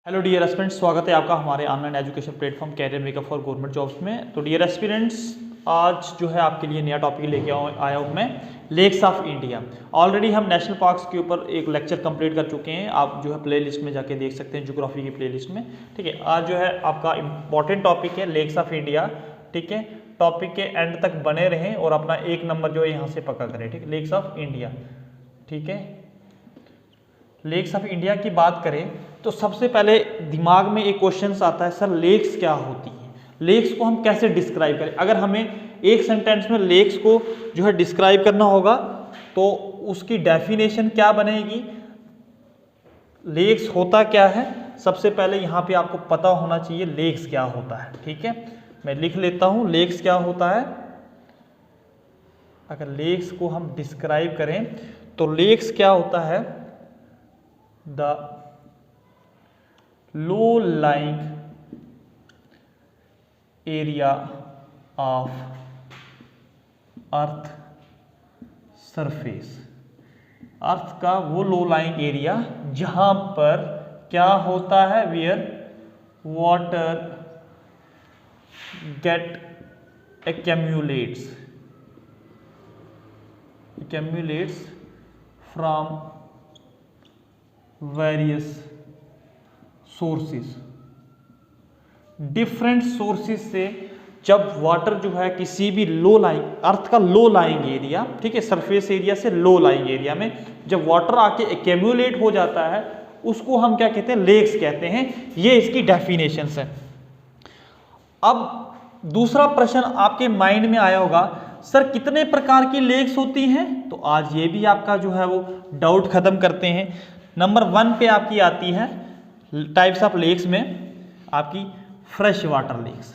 Hello dear aspirants, स्वागत है आपका हमारे online education platform career makeup for government jobs में। तो डियर एस्पिरेंट्स, आज जो है आपके लिए नया टॉपिक लेके आया हूँ मैं, लेक्स ऑफ इंडिया। ऑलरेडी हम नेशनल पार्क्स के ऊपर एक लेक्चर कंप्लीट कर चुके हैं, आप जो है प्लेलिस्ट में जाके देख सकते हैं, ज्योग्राफी की प्लेलिस्ट में। ठीक है, आज जो है आपका इंपॉर्टेंट टॉपिक है लेक्स ऑफ इंडिया। ठीक है, टॉपिक के एंड तक बने रहें और अपना एक नंबर जो है यहाँ से पक्का करें। ठीक है, लेक्स ऑफ इंडिया। ठीक है, लेक्स ऑफ इंडिया की बात करें तो सबसे पहले दिमाग में एक क्वेश्चन आता है, सर लेक्स क्या होती है, लेक्स को हम कैसे डिस्क्राइब करें। अगर हमें एक सेंटेंस में लेक्स को जो है डिस्क्राइब करना होगा तो उसकी डेफिनेशन क्या बनेगी, लेक्स होता क्या है। सबसे पहले यहाँ पे आपको पता होना चाहिए लेक्स क्या होता है। ठीक है, मैं लिख लेता हूँ लेक्स क्या होता है। अगर लेक्स को हम डिस्क्राइब करें तो लेक्स क्या होता है, the low lying area of earth surface. Earth का वो लो लाइंग एरिया जहां पर क्या होता है, where water get accumulates from various sources, different sources से जब वाटर जो है किसी भी लो लाइंग, अर्थ का लो लाइंग एरिया, ठीक है, सरफेस एरिया से लो लाइंग एरिया में जब वाटर आके एक्यूमुलेट हो जाता है उसको हम क्या कहते हैं, लेक्स कहते हैं। ये इसकी डेफिनेशन है। अब दूसरा प्रश्न आपके माइंड में आया होगा, सर कितने प्रकार की लेक्स होती हैं। तो आज ये भी आपका जो है वो डाउट खत्म करते हैं। नंबर 1 पे आपकी आती है टाइप्स ऑफ लेक्स में आपकी fresh water lakes.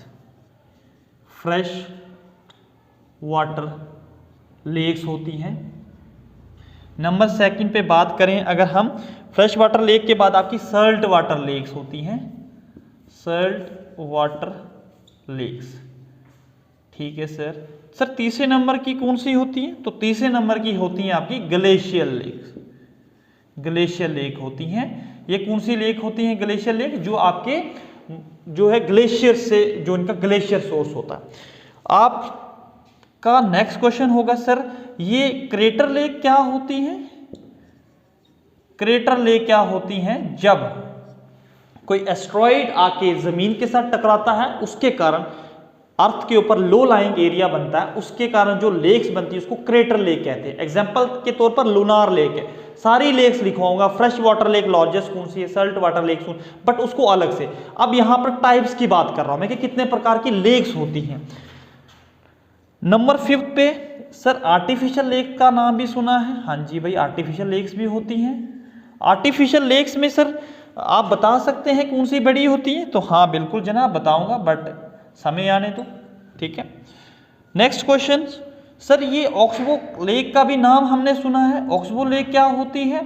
Fresh water lakes होती हैं। नंबर 2 पे बात करें अगर हम, फ्रेश वाटर लेक के बाद आपकी सॉल्ट वाटर लेक्स होती हैं, सॉल्ट वाटर लेक्स। ठीक है सर तीसरे नंबर की कौन सी होती है, तो तीसरे नंबर की होती हैं आपकी ग्लेशियल लेक्स। ग्लेशियर लेक होती हैं। ये कौन सी लेक होती हैं, ग्लेशियर लेक, जो आपके जो है ग्लेशियर से, जो इनका ग्लेशियर सोर्स होता है। आपका नेक्स्ट क्वेश्चन होगा, सर ये क्रेटर लेक क्या होती हैं। क्रेटर लेक क्या होती हैं, जब कोई एस्ट्रॉइड आके जमीन के साथ टकराता है, उसके कारण अर्थ के ऊपर लो लाइंग एरिया बनता है, उसके कारण जो लेक्स बनती है उसको क्रेटर लेक कहते हैं। एग्जांपल के तौर पर लूनार लेक है। सारी लेक्स लिखवाऊंगा, फ्रेश वाटर लेक लार्जेस्ट कौन सी है, सॉल्ट वाटर लेक कौन, बट उसको अलग से। अब यहां पर टाइप्स की बात कर रहा हूं मैं कि कितने प्रकार की लेक्स होती हैं। नंबर 5 पे सर आर्टिफिशियल लेक का नाम भी सुना है। हाँ जी भाई, आर्टिफिशियल लेक्स भी होती हैं। आर्टिफिशियल लेक्स में सर आप बता सकते हैं कौन सी बड़ी होती है, तो हाँ बिल्कुल जनाब बताऊंगा, बट समय आने तो। ठीक है, नेक्स्ट क्वेश्चन, सर ये ऑक्सबो लेक का भी नाम हमने सुना है। ऑक्सबो लेक क्या होती है,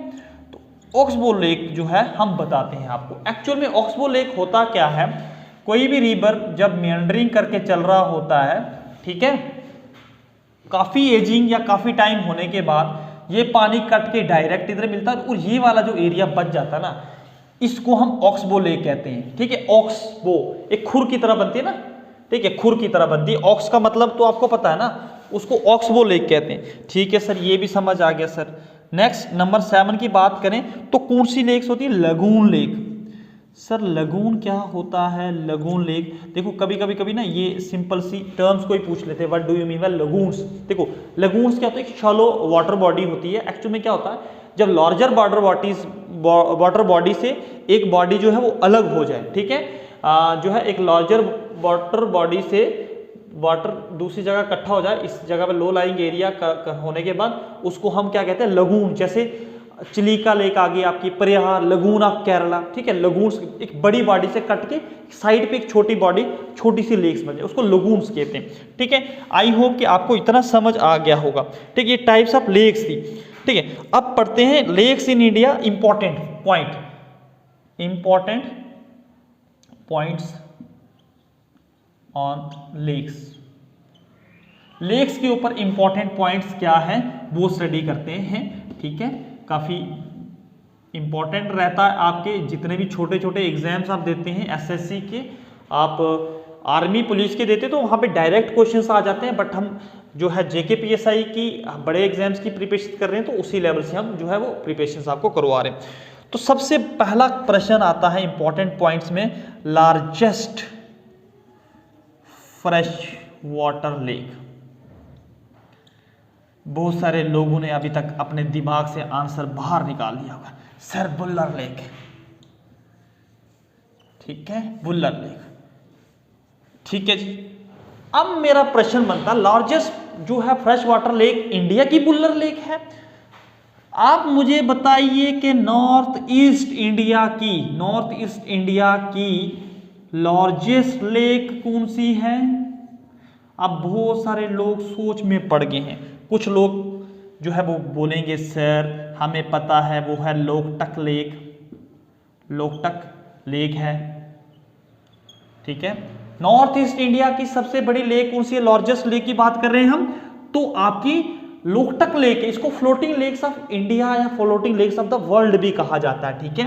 तो ऑक्सबो लेक जो है हम बताते हैं आपको। एक्चुअल में ऑक्सबो लेक होता क्या है, कोई भी रिवर जब मेंडरिंग करके चल रहा होता है, ठीक है, काफी एजिंग या काफी टाइम होने के बाद ये पानी कट के डायरेक्ट इधर मिलता है और ये वाला जो एरिया बच जाता है ना, इसको हम ऑक्सबो लेक कहते हैं। ठीक है, ऑक्सबो एक खुर की तरह बनती है ना, ठीक है, खुर की तरह बनती है। ऑक्स का मतलब तो आपको पता है ना, उसको ऑक्सबो लेक कहते हैं। ठीक है सर, ये भी समझ आ गया सर। नेक्स्ट नंबर 7 की बात करें तो कौन सी लेक्स होती है, लगून लेक। सर लगून क्या होता है, लगून लेक देखो, कभी ना ये सिंपल सी टर्म्स को ही पूछ लेते हैं, what do you mean by lagoons. देखो लगून्स क्या होता है, एक शैलो वाटर बॉडी होती है। एक्चुअल में क्या होता है, जब लार्जर वाटर बॉडी से एक बॉडी जो है वो अलग हो जाए, ठीक है, जो है एक लार्जर वाटर बॉडी से वाटर दूसरी जगह इकट्ठा हो जाए, इस जगह पे लो लाइंग एरिया होने के बाद उसको हम क्या कहते हैं, लगून। जैसे चिलिका लेक आ गई आपकी, परिहार लगून ऑफ केरला। ठीक है, लगून्स एक बड़ी बॉडी से कट के साइड पे एक छोटी बॉडी, छोटी सी लेक्स बन जाए, उसको लगून्स कहते हैं। ठीक है, आई होप कि आपको इतना समझ आ गया होगा। ठीक है, ये टाइप्स ऑफ लेक्स थी। ठीक है, अब पढ़ते हैं lakes in India, important point, important points on lakes. Lakes के ऊपर इंपॉर्टेंट पॉइंट्स क्या हैं वो स्टडी करते हैं। ठीक है, काफी इंपॉर्टेंट रहता है आपके जितने भी छोटे छोटे एग्जाम्स आप देते हैं एसएससी के, आप आर्मी पुलिस के देते तो वहाँ पे डायरेक्ट क्वेश्चंस आ जाते हैं, बट हम जो है जेके पीएसआई की बड़े एग्जाम्स की प्रिपरेशन कर रहे हैं तो उसी लेवल से हम जो है वो प्रिपरेशन आपको करवा रहे हैं। तो सबसे पहला प्रश्न आता है इंपॉर्टेंट पॉइंट्स में, लार्जेस्ट फ्रेश वाटर लेक। बहुत सारे लोगों ने अभी तक अपने दिमाग से आंसर बाहर निकाल लिया होगा, सर बुल्लर लेक, ठीक है, बुल्लर लेक, ठीक है जी। अब मेरा प्रश्न बनता, लार्जेस्ट जो है फ्रेश वाटर लेक इंडिया की बुल्लर लेक है। आप मुझे बताइए कि नॉर्थ ईस्ट इंडिया की लार्जेस्ट लेक कौन सी है। अब बहुत सारे लोग सोच में पड़ गए हैं, कुछ लोग जो है वो बोलेंगे सर हमें पता है वो है लोकटक लेक है, ठीक है। नॉर्थ ईस्ट इंडिया की सबसे बड़ी लेक कौन सी है, लार्जेस्ट लेक की बात कर रहे हैं हम, तो आपकी लोकटक लेक है। इसको फ्लोटिंग लेक्स ऑफ इंडिया या floating lakes of the world भी कहा जाता है, ठीक है।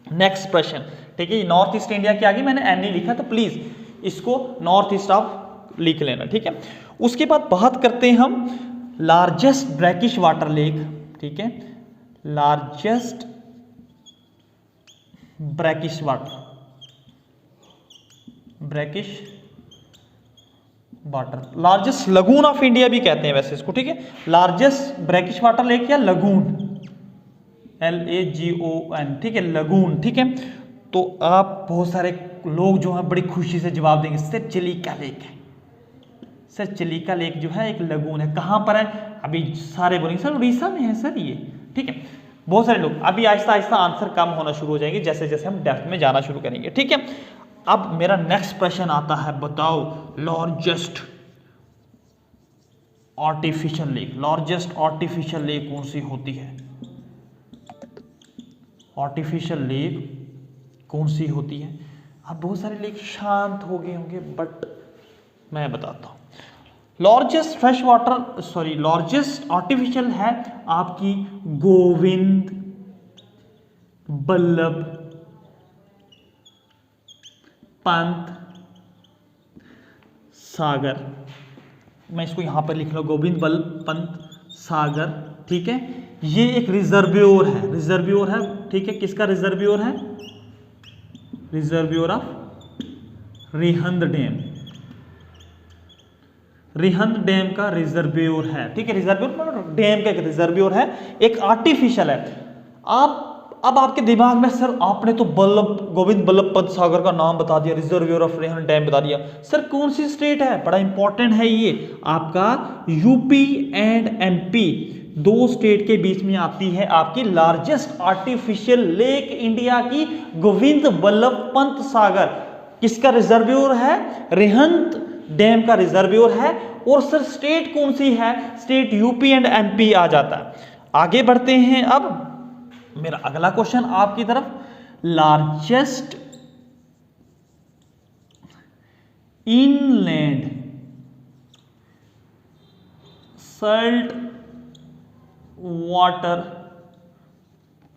नेक्स्ट प्रश्न, ठीक है, नॉर्थ ईस्ट इंडिया के आगे मैंने एन नहीं लिखा तो प्लीज इसको नॉर्थ ईस्ट ऑफ लिख लेना, ठीक है। उसके बाद बात करते हैं हम लार्जेस्ट ब्रैकिश वाटर लेक, ठीक है, largest brackish water, largest lagoon of India भी कहते हैं वैसे इसको, ठीक है, लार्जेस्ट ब्रैकिश वाटर लेक या लगून, LAGON, ठीक है, लगून, ठीक है। तो आप बहुत सारे लोग जो हैं बड़ी खुशी से जवाब देंगे सर चिलिका लेक है, सर चिलिका लेक जो है एक लगून है, कहां पर है, अभी सारे बोलेंगे सर उड़ीसा में है सर ये, ठीक है। बहुत सारे लोग, अभी आहिस्ता आहिस्ता आंसर कम होना शुरू हो जाएंगे जैसे जैसे हम डेप्थ में जाना शुरू करेंगे, ठीक है। अब मेरा नेक्स्ट प्रश्न आता है, बताओ लार्जेस्ट आर्टिफिशियल लेक कौन सी होती है, आर्टिफिशियल लेक कौन सी होती है। अब बहुत सारे लेक शांत हो गए होंगे बट मैं बताता हूं, लार्जेस्ट आर्टिफिशियल है आपकी गोविंद बल्लभ पंत सागर, मैं इसको यहां पर लिख रहा हूं गोविंद बल्लभ पंत सागर, ठीक है। ये एक रिजर्वोयर है, ठीक है, किसका रिजर्वोयर है, रिजर्वोयर ऑफ रिहंद डैम का रिजर्वोयर है, ठीक है, रिजर्वोयर डैम का एक रिजर्वोयर है, एक आर्टिफिशियल है। अब आपके दिमाग में सर आपने तो गोविंद बल्लभ पंत सागर का नाम बता दिया, रिजर्वोयर ऑफ रिहंद डैम बता दिया, सर कौन सी स्टेट है, बड़ा इंपॉर्टेंट है ये आपका, यूपी एंड एमपी, दो स्टेट के बीच में आती है आपकी लार्जेस्ट आर्टिफिशियल लेक इंडिया की गोविंद बल्लभ पंत सागर, किसका रिजर्वोयर है, रिहंद डैम का रिजर्वोयर है। और सर स्टेट कौन सी है, स्टेट यूपी एंड एमपी आ जाता है। आगे बढ़ते हैं, अब मेरा अगला क्वेश्चन आपकी तरफ, largest inland Salt water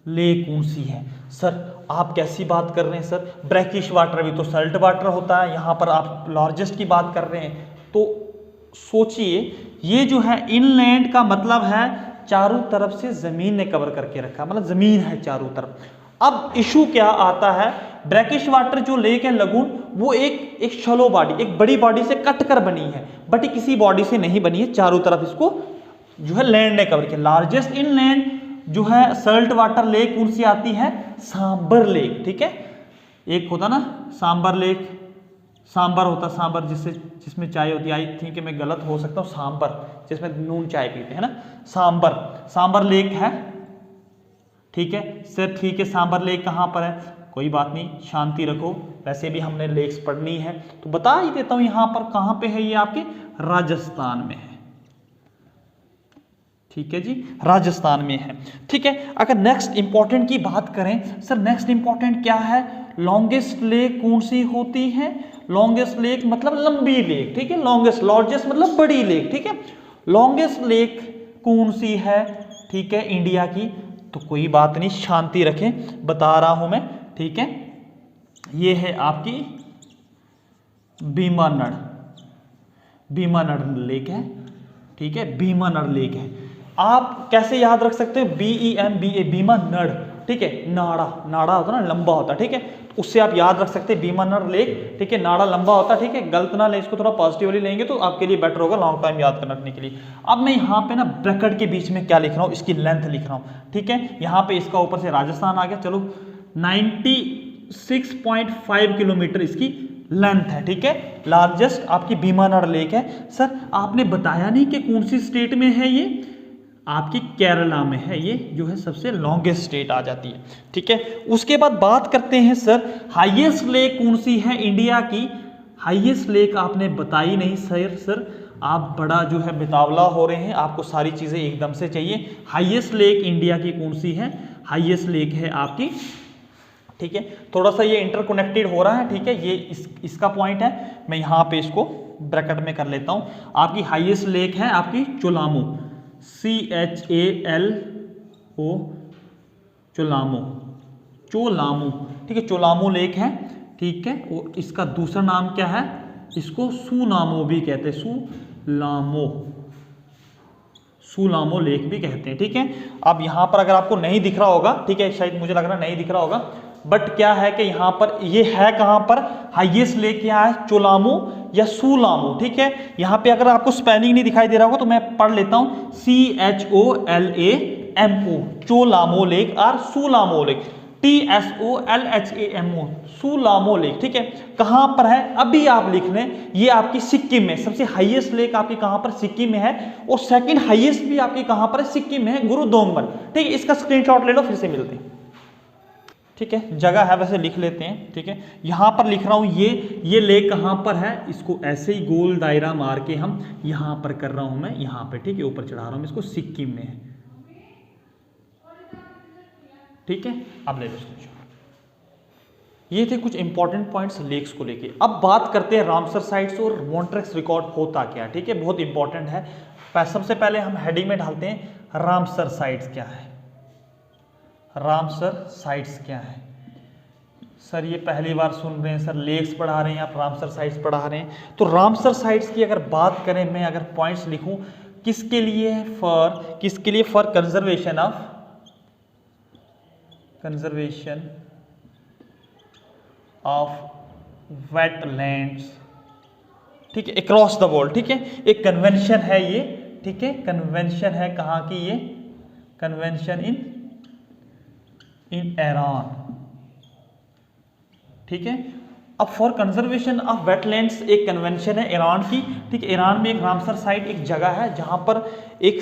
lake कौन सी है। सर आप कैसी बात कर रहे हैं सर, ब्रैकिश वाटर भी तो सल्ट वाटर होता है, यहां पर आप लार्जेस्ट की बात कर रहे हैं, तो सोचिए ये जो है इनलैंड का मतलब है चारों तरफ से जमीन ने कवर करके रखा, मतलब जमीन है चारों तरफ। अब इशू क्या आता है, ब्रैकिश वाटर जो लेक है लगून, वो एक शैलो बॉडी, एक बड़ी बॉडी से कट कर बनी है, बट किसी बॉडी से नहीं बनी है, चारों तरफ इसको जो है लैंड ने कवर किया। लार्जेस्ट इनलैंड जो है सल्ट वाटर लेक कौन सी आती है, सांबर लेक, ठीक है, एक होता ना सांबर लेक, सांबर होता, सांबर जिसमें चाय होती है, आई थिंक मैं गलत हो सकता हूँ, सांबर जिसमें नून चाय पीते हैं ना, सांबर लेक है, ठीक है सर, ठीक है, सांबर लेक कहाँ पर है, कोई बात नहीं, शांति रखो, वैसे भी हमने लेक्स पढ़नी है तो बता ही देता हूं यहां पर कहां पे है, ये आपके राजस्थान में है, ठीक है जी, राजस्थान में है, ठीक है। अगर नेक्स्ट इंपॉर्टेंट की बात करें, सर नेक्स्ट इंपॉर्टेंट क्या है, लॉन्गेस्ट लेक कौन सी होती है, लॉन्गेस्ट लेक मतलब लंबी लेक, ठीक है, लार्जेस्ट मतलब बड़ी लेक, ठीक है, लॉन्गेस्ट लेक कौन सी है, ठीक है, इंडिया की, तो कोई बात नहीं, शांति रखें, बता रहा हूं मैं, ठीक है। ये है आपकी भीमानड लेक है, ठीक है, भीमानड लेक है। आप कैसे याद रख सकते हैं, BEMBA, भीमानड, ठीक है। नाड़ा, नाड़ा होता है ना, लंबा होता है, ठीक है, उससे आप याद रख सकते हैं भीमानड लेक, ठीक है। नाड़ा लंबा होता है, ठीक है, गलत ना ले, इसको थोड़ा पॉजिटिवली लेंगे तो आपके लिए बेटर होगा लॉन्ग टाइम याद रखने के लिए। अब मैं यहाँ पे ना ब्रैकेट के बीच में क्या लिख रहा हूँ, इसकी लेंथ लिख रहा हूँ, ठीक है। यहाँ पे इसका ऊपर से राजस्थान आ गया, चलो 96.5 किलोमीटर इसकी लेंथ है, ठीक है। लार्जेस्ट आपकी भीमानड लेक है। सर आपने बताया नहीं कि कौन सी स्टेट में है, ये आपकी केरला में है, ये जो है सबसे लॉन्गेस्ट स्टेट आ जाती है, ठीक है। उसके बाद बात करते हैं सर हाईएस्ट लेक कौन सी है इंडिया की। हाईएस्ट लेक आपने बताई नहीं सर आप बड़ा जो है बेतावला हो रहे हैं, आपको सारी चीजें एकदम से चाहिए। हाईएस्ट लेक इंडिया की कौन सी है, हाईएस्ट लेक है आपकी, ठीक है। थोड़ा सा ये इंटरकनेक्टेड हो रहा है, ठीक है, ये इसका पॉइंट है, मैं यहाँ पे इसको ब्रैकेट में कर लेता हूँ। आपकी हाईएस्ट लेक है आपकी चोलामो, CHALO, चोलामो, ठीक है, चोलामो लेक है, ठीक है। और इसका दूसरा नाम क्या है, इसको सुनामो भी कहते हैं, सुलामो लेक भी कहते हैं, ठीक है। अब यहाँ पर अगर आपको नहीं दिख रहा होगा, ठीक है, शायद मुझे लग रहा नहीं दिख रहा होगा, बट क्या है कि यहाँ पर ये है कहाँ पर, हाईएस्ट लेक क्या है, चोलामो या सुलामो, ठीक है। यहाँ पे अगर आपको स्पेलिंग नहीं दिखाई दे रहा होगा तो मैं पढ़ लेता हूँ, CHOLAMO, चोलामो लेक, और सुलामो लेक, TSOLHAMO, सुलामो लेक, ठीक है। कहां पर है अभी आप लिख लें, ये आपकी सिक्किम में सबसे हाईएस्ट लेक आपकी कहां पर, सिक्किम में है। और सेकंड हाईएस्ट भी आपकी कहां पर है, सिक्किम में है, गुरुदोंगमन, ठीक है। इसका स्क्रीनशॉट ले लो, फिर से मिलते हैं, ठीक है। जगह है वैसे लिख लेते हैं, ठीक है। यहां पर लिख रहा हूं, ये लेक कहां पर है, इसको ऐसे ही गोल दायरा मार के हम यहां पर कर रहा हूं मैं, यहां पर, ठीक है, ऊपर चढ़ा रहा हूं, इसको सिक्किम में है, ठीक है। अब ले लो, ये थे कुछ इंपॉर्टेंट पॉइंट्स लेक्स को लेके। अब बात करते हैं रामसर साइट्स और मॉन्ट्रेक्स रिकॉर्ड होता क्या, ठीक है, बहुत इंपॉर्टेंट है। सबसे पहले हम हेडिंग में डालते हैं रामसर साइट्स क्या है, रामसर साइट्स क्या है। सर ये पहली बार सुन रहे हैं सर, लेक्स पढ़ा रहे हैं आप, रामसर साइट्स पढ़ा रहे हैं। तो रामसर साइट्स की अगर बात करें, मैं अगर पॉइंट्स लिखूं किसके लिए, फॉर कंजर्वेशन ऑफ वेटलैंड्स, ठीक है, अक्रॉस द वर्ल्ड, ठीक है। एक कन्वेंशन है ये, ठीक है, कन्वेंशन है कहाँ की, ये कन्वेंशन इन ईरान, ठीक है। अब फॉर कंजर्वेशन ऑफ वेटलैंड्स एक कन्वेंशन है ईरान की, ठीक है। ईरान में एक रामसर साइट एक जगह है जहां पर एक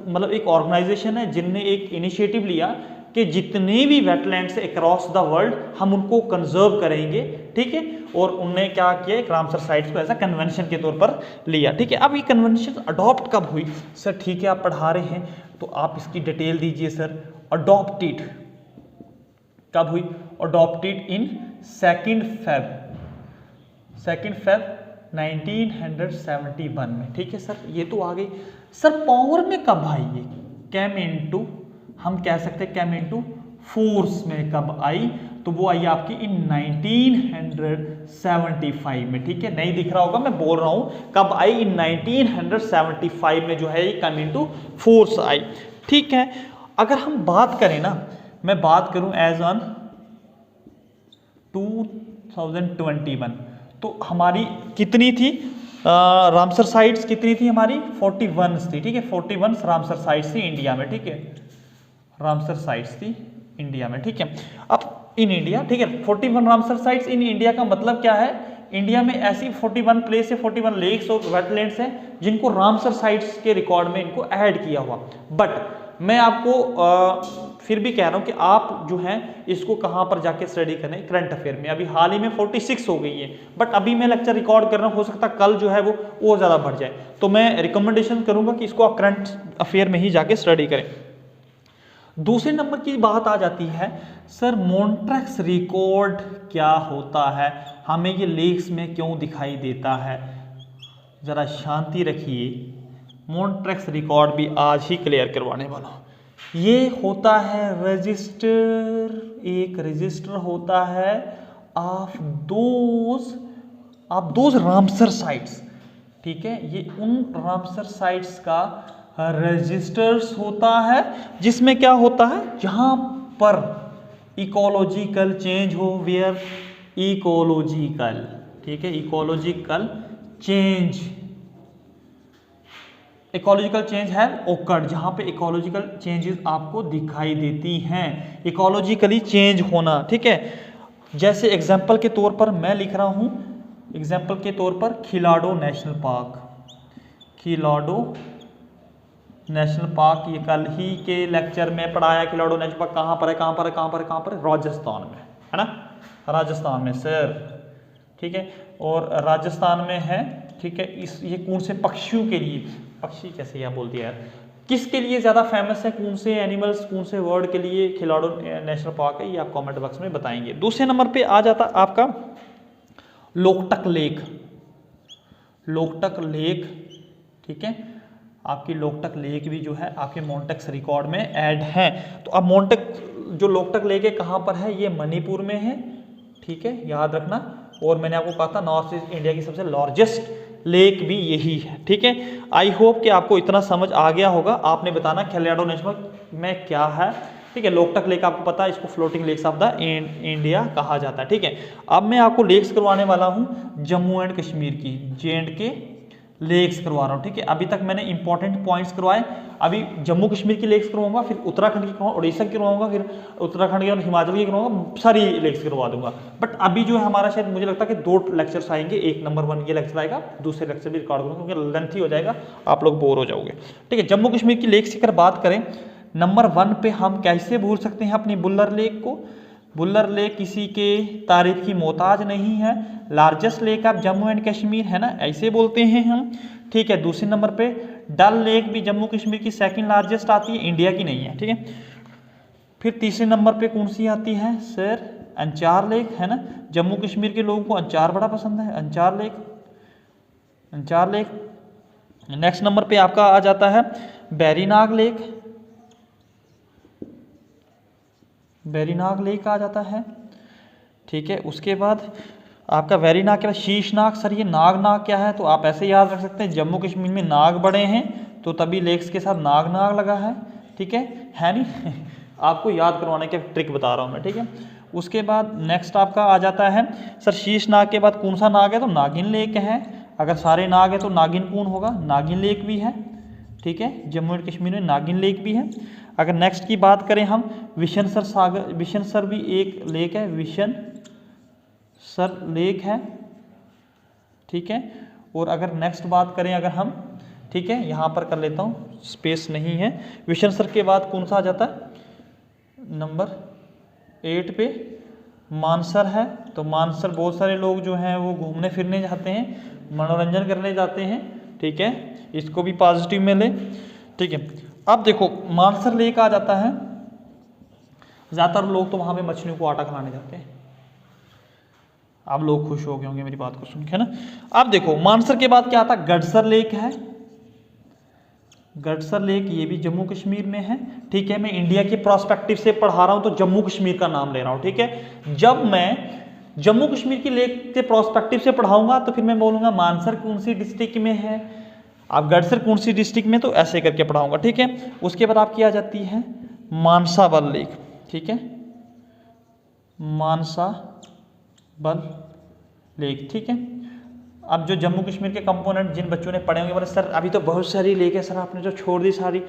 मतलब एक ऑर्गेनाइजेशन है जिनने एक इनिशिएटिव लिया कि जितने भी वेटलैंड्स अक्रॉस द वर्ल्ड हम उनको कंजर्व करेंगे, ठीक है। और उनने क्या किया, एक रामसर साइट्स को ऐसा कन्वेंशन के तौर पर लिया, ठीक है। अब ये कन्वेंशन अडॉप्ट कब हुई सर, ठीक है, आप पढ़ा रहे हैं तो आप इसकी डिटेल दीजिए सर। अडॉप्टेड कब हुई, अडॉप्टेड इन 2 Feb 1971 में, ठीक है सर। ये तो आ गई सर। पावर में कब आई ये, कैम इनटू, हम कह सकते हैं कैम इनटू फोर्स में कब आई, तो वो आई आपकी इन 1975 में, ठीक है। नहीं दिख रहा होगा, मैं बोल रहा हूं कब आई, इन 1975 में जो है ये कम इनटू फोर्स आई, ठीक है। अगर हम बात करें ना, मैं बात करूं एज ऑन 2021, तो हमारी कितनी थी रामसर साइट्स, कितनी थी हमारी, 41 थी, ठीक है। 41 रामसर साइट्स थी इंडिया में, ठीक है, रामसर साइट्स थी इंडिया में, ठीक है। अब इन इंडिया, ठीक है, 41 रामसर साइट्स इन इंडिया का मतलब क्या है, इंडिया में ऐसी 41 प्लेस है, 41 लेक्स और वेटलैंड्स हैं जिनको रामसर साइट्स के रिकॉर्ड में इनको ऐड किया हुआ। बट मैं आपको फिर भी कह रहा हूं कि आप जो हैं इसको कहां पर जाके स्टडी करें, करंट अफेयर में। अभी हाल ही में 46 हो गई है, बट अभी मैं लेक्चर रिकॉर्ड कर रहा हूं, हो सकता कल जो है वो और ज़्यादा बढ़ जाए, तो मैं रिकमेंडेशन करूंगा कि इसको आप करंट अफेयर में ही जाके स्टडी करें। दूसरे नंबर की बात आ जाती है सर, मॉन्ट्रेक्स रिकॉर्ड क्या होता है, हमें ये लेक्स में क्यों दिखाई देता है, ज़रा शांति रखिए। मॉन्ट्रेक्स रिकॉर्ड भी आज ही क्लियर करवाने वाला हूँ, ये होता है रजिस्टर, एक रजिस्टर होता है ऑफ दोज रामसर साइट्स, ठीक है। ये उन रामसर साइट्स का रजिस्टर्स होता है जिसमें क्या होता है, जहां पर इकोलॉजिकल चेंज हो, वेयर इकोलॉजिकल, ठीक है, इकोलॉजिकल चेंज है ओकर्ड, जहां पे इकोलॉजिकल चेंजेस आपको दिखाई देती हैं, इकोलॉजिकली चेंज होना, ठीक है। जैसे एग्जांपल के तौर पर मैं लिख रहा हूं, एग्जांपल के तौर पर खिलाडो नेशनल पार्क, खिलाडो नेशनल पार्क, ये कल ही के लेक्चर में पढ़ाया। खिलाडो नेशनल पार्क कहाँ पर है, कहाँ पर है, कहाँ पर है, कहाँ पर है, राजस्थान में है ना, राजस्थान में सर, ठीक है, और राजस्थान में है, ठीक है। ये कौन से पक्षियों के लिए, पक्षी कैसे क्या बोल दिया यार, किसके लिए ज़्यादा फेमस है, कौन से एनिमल्स, कौन से वर्ड के लिए खिलाडो नेशनल पार्क है, ये आप कमेंट बॉक्स में बताएंगे। दूसरे नंबर पे आ जाता आपका लोकटक लेक, लोकटक लेक, ठीक है। आपकी लोकटक लेक भी जो है आपके मोन्टेक्स रिकॉर्ड में ऐड है। तो अब मोन्टेक जो लोकटक लेक है कहाँ पर है, ये मणिपुर में है, ठीक है, याद रखना। और मैंने आपको कहा था नॉर्थ ईस्ट इंडिया की सबसे लार्जेस्ट लेक भी यही है, ठीक है। आई होप कि आपको इतना समझ आ गया होगा। आपने बताना खिलाडो नेशनल पार्क में क्या है, ठीक है। लोकटक लेक आपको पता है, इसको floating lakes of the India कहा जाता है, ठीक है। अब मैं आपको लेक्स करवाने वाला हूँ जम्मू एंड कश्मीर की, J&K लेक्स करवा रहा हूँ, ठीक है। अभी तक मैंने इंपॉर्टेंट पॉइंट्स करवाए, अभी जम्मू कश्मीर की लेक्स करवाऊंगा, फिर उत्तराखंड की करवाऊंगा, उड़ीसा की करवाऊंगा, फिर उत्तराखंड की और हिमाचल की करवाऊंगा, सारी लेक्स करवा दूंगा। बट अभी जो है हमारा शायद मुझे लगता है कि 2 लेक्चर्स आएंगे, एक नंबर 1 ये लेक्चर आएगा, दूसरे लेक्चर भी रिकॉर्ड करूँगा क्योंकि लेंथी हो जाएगा, आप लोग बोर हो जाओगे, ठीक है। जम्मू कश्मीर की लेक्स की अगर बात करें, नंबर 1 पे हम कैसे भूल सकते हैं अपनी बुल्लर लेक को। बुल्लर लेक किसी के तारीफ की मोहताज नहीं है, largest lake of Jammu and Kashmir, है ना, ऐसे बोलते हैं हम, ठीक है। दूसरे नंबर पे डल लेक भी जम्मू कश्मीर की सेकंड लार्जेस्ट आती है, इंडिया की नहीं है, ठीक है। फिर तीसरे नंबर पे कौन सी आती है सर, अंचार लेक, है ना। जम्मू कश्मीर के लोगों को अंचार बड़ा पसंद है, अंचार लेक, अंचार लेक। नेक्स्ट नंबर पे आपका आ जाता है बैरीनाग लेक, बैरीनाग लेक आ जाता है, ठीक है। उसके बाद आपका वेरीनाग के बाद शीशनाग। सर ये नाग क्या है, तो आप ऐसे याद रख सकते हैं, जम्मू कश्मीर में नाग बड़े हैं तो तभी लेक्स के साथ नाग लगा है, ठीक है नहीं आपको याद करवाने के ट्रिक बता रहा हूँ मैं, ठीक है। उसके बाद नेक्स्ट आपका आ जाता है सर शीशनाग के बाद कौन सा नाग है, तो नागिन लेक है। अगर सारे नाग है तो नागिन कौन होगा, नागिन लेक भी है, ठीक है। जम्मू एंड कश्मीर में नागिन लेक भी है। अगर नेक्स्ट की बात करें हम, विशनसर सागर, विशनसर भी एक लेक है, विशनसर लेक है, ठीक है। और अगर नेक्स्ट बात करें अगर हम, ठीक है, यहाँ पर कर लेता हूँ, स्पेस नहीं है। विशनसर के बाद कौन सा आ जाता है, नंबर 8 पे मानसर है। तो मानसर बहुत सारे लोग जो हैं वो घूमने फिरने जाते हैं, मनोरंजन करने जाते हैं, ठीक है, इसको भी पॉजिटिव में लें, ठीक है। अब देखो मानसर लेक आ जाता है, ज़्यादातर लोग तो वहाँ पे मछलियों को आटा खिलाने जाते हैं। आप लोग खुश हो गए होंगे मेरी बात को सुन के ना। अब देखो मानसर के बाद क्या आता है, गडसर लेक है, गडसर लेक ये भी जम्मू कश्मीर में है, ठीक है। मैं इंडिया के प्रोस्पेक्टिव से पढ़ा रहा हूँ तो जम्मू कश्मीर का नाम ले रहा हूँ, ठीक है। जब मैं जम्मू कश्मीर की लेक के प्रोस्पेक्टिव से पढ़ाऊंगा तो फिर मैं बोलूँगा मानसर कौन सी डिस्ट्रिक्ट में है, आप गडसर कौन सी डिस्ट्रिक्ट में, तो ऐसे करके पढ़ाऊंगा, ठीक है। उसके बाद आपकी आ जाती है मानसाबल लेक, ठीक है, मानसाबल लेक, ठीक है। अब जो जम्मू कश्मीर के कंपोनेंट जिन बच्चों ने पढ़े होंगे बोले सर अभी तो बहुत सारी लेक है सर, आपने जो छोड़ दी सारी,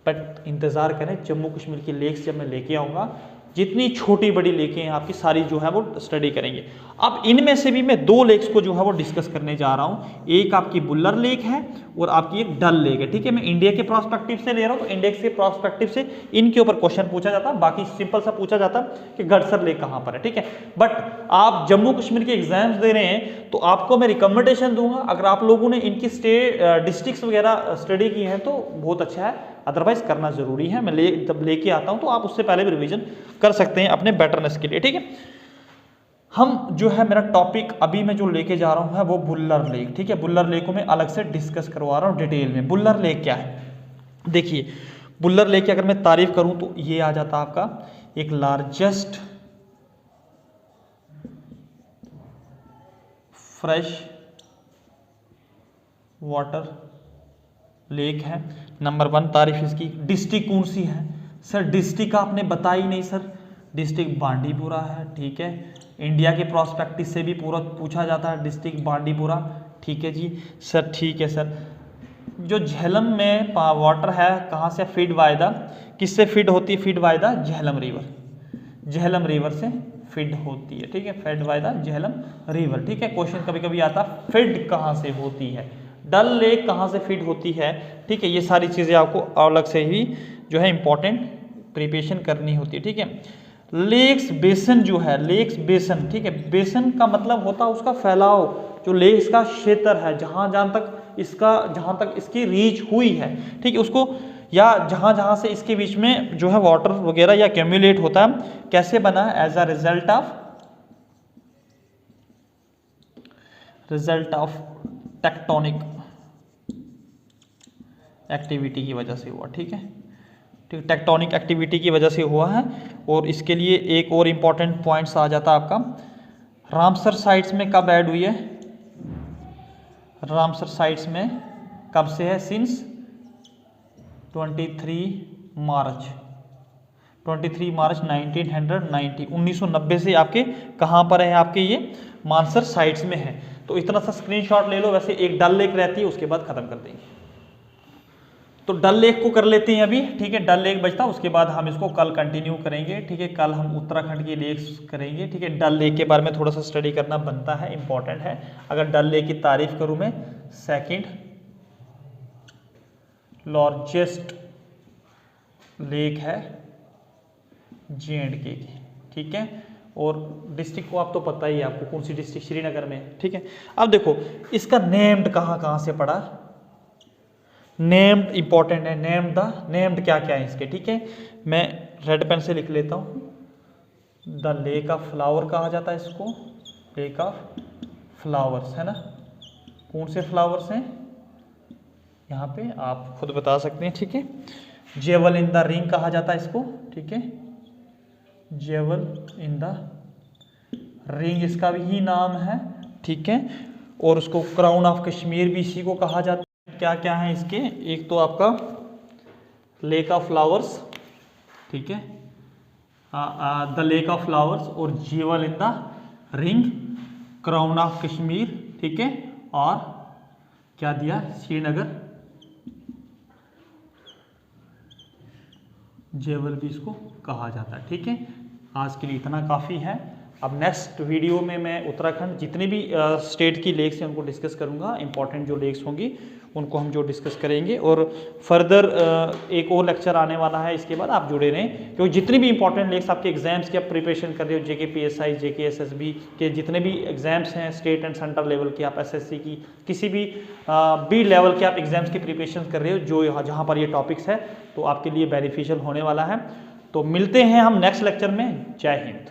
बट इंतज़ार करें, जम्मू कश्मीर की लेक्स जब मैं लेके आऊँगा, जितनी छोटी बड़ी लेकें हैं आपकी सारी जो है वो स्टडी करेंगे। अब इनमें से भी मैं 2 लेक्स को जो है वो डिस्कस करने जा रहा हूँ, एक आपकी बुल्लर लेक है और आपकी एक डल लेक है, ठीक है। मैं इंडिया के प्रोस्पेक्टिव से ले रहा हूँ, तो इंडिया के प्रोस्पेक्टिव से इनके ऊपर क्वेश्चन पूछा जाता है, बाकी सिंपल सा पूछा जाता है कि गडसर लेक कहाँ पर है, ठीक है। बट आप जम्मू कश्मीर के एग्जाम्स दे रहे हैं तो आपको मैं रिकमेंडेशन दूंगा, अगर आप लोगों ने इनकी डिस्ट्रिक्ट्स वगैरह स्टडी की हैं तो बहुत अच्छा है, अदरवाइज करना जरूरी है। मैं जब लेके आता हूँ तो आप उससे पहले भी रिवीजन कर सकते हैं अपने बेटरनेस के लिए, ठीक है। हम जो है मेरा टॉपिक अभी मैं जो लेके जा रहा हूँ है वो बुल्लर लेक, ठीक है। बुल्लर लेक को मैं अलग से डिस्कस करवा रहा हूँ डिटेल में। बुल्लर लेक क्या है, देखिए बुल्लर लेक की अगर मैं तारीफ करूं तो ये आ जाता आपका एक लार्जेस्ट फ्रेश वाटर लेक है। नंबर 1 तारीफ इसकी। डिस्ट्रिक्ट कौन सी है सर? डिस्ट्रिक्ट आपने बताई नहीं सर। डिस्ट्रिक्ट बांडीपुरा है, ठीक है। इंडिया के प्रोस्पेक्टिस से भी पूरा पूछा जाता है डिस्ट्रिक्ट बांडीपुरा, ठीक है जी सर, ठीक है सर। जो झेलम में वाटर है कहाँ से फीड बाय द, किससे फीड होती है? Feed by the Jhelum river, Jhelum river से फीड होती है, ठीक है, fed by the Jhelum river, ठीक है। क्वेश्चन कभी कभी आता फीड कहाँ से होती है, डल लेक कहाँ से फीड होती है, ठीक है। ये सारी चीज़ें आपको अलग से ही जो है इंपॉर्टेंट प्रिपरेशन करनी होती है, ठीक है। लेक्स बेसन जो है, लेक्स बेसन, ठीक है, बेसन का मतलब होता है उसका फैलाव, जो लेक्स का क्षेत्र है, जहाँ तक इसकी रीच हुई है, ठीक है, उसको, या जहाँ से इसके बीच में जो है वाटर वगैरह या एक्यूमुलेट होता है, कैसे बना है? As a result of tectonic activity की वजह से हुआ, ठीक है, ठीक, टेक्टोनिक एक्टिविटी की वजह से हुआ है। और इसके लिए एक और इम्पॉर्टेंट पॉइंट्स आ जाता है आपका, रामसर साइट्स में कब ऐड हुई है? रामसर साइट्स में कब से है? सिंस 23 मार्च 1990 से आपके कहाँ पर है? आपके ये मानसर साइट्स में है। तो इतना सा स्क्रीनशॉट ले लो। वैसे एक डल लेक रहती है, उसके बाद खत्म कर देंगे। तो डल लेक को कर लेते हैं अभी, ठीक है, डल लेक बचता, उसके बाद हम इसको कल कंटिन्यू करेंगे, ठीक है। कल हम उत्तराखंड की लेक्स करेंगे, ठीक है। डल लेक के बारे में थोड़ा सा स्टडी करना बनता है, इंपॉर्टेंट है। अगर डल लेक की तारीफ करूं मैं, सेकंड लार्जेस्ट लेक है J&K की, ठीक है। और डिस्ट्रिक्ट को आप तो पता ही है आपको, कौन सी डिस्ट्रिक्ट? श्रीनगर में, ठीक है। अब देखो इसका नेम्ड कहाँ से पड़ा, नेम्ड इंपॉर्टेंट है। नेम्ड क्या क्या है इसके, ठीक है। मैं रेड पेन से लिख लेता हूँ। द लेक ऑफ फ्लावर कहा जाता है इसको, लेक ऑफ फ्लावर्स, है ना। कौन से फ्लावर्स हैं यहाँ पे आप खुद बता सकते हैं, ठीक है। जेवल इन द रिंग कहा जाता है इसको, ठीक है, जेवल इन द रिंग इसका भी ही नाम है, ठीक है। और उसको क्राउन ऑफ कश्मीर भी इसी को कहा जाता है। क्या क्या है इसके? एक तो आपका लेक ऑफ फ्लावर्स, ठीक है, द लेक ऑफ फ्लावर्स, और jewel in the ring, crown of Kashmir, ठीक है, और क्या दिया? श्रीनगर जेवल भी इसको कहा जाता है, ठीक है। आज के लिए इतना काफ़ी है। अब नेक्स्ट वीडियो में मैं उत्तराखंड जितने भी स्टेट की लेक्स हैं उनको डिस्कस करूंगा। इंपॉर्टेंट जो लेक्स होंगी उनको हम जो डिस्कस करेंगे, और फर्दर एक और लेक्चर आने वाला है इसके बाद, आप जुड़े रहें। क्योंकि जितनी भी इंपॉर्टेंट लेक्स आपके एग्जाम्स की आप प्रिपरेशन कर रहे हो, JK PSI JK SSB के जितने भी एग्जाम्स हैं, स्टेट एंड सेंट्रल लेवल के, आप SSC की किसी भी लेवल के आप एग्जाम्स की प्रिपरेशन कर रहे हो, जो जहाँ पर ये टॉपिक्स है, तो आपके लिए बेनिफिशियल होने वाला है। तो मिलते हैं हम नेक्स्ट लेक्चर में। जय हिंद।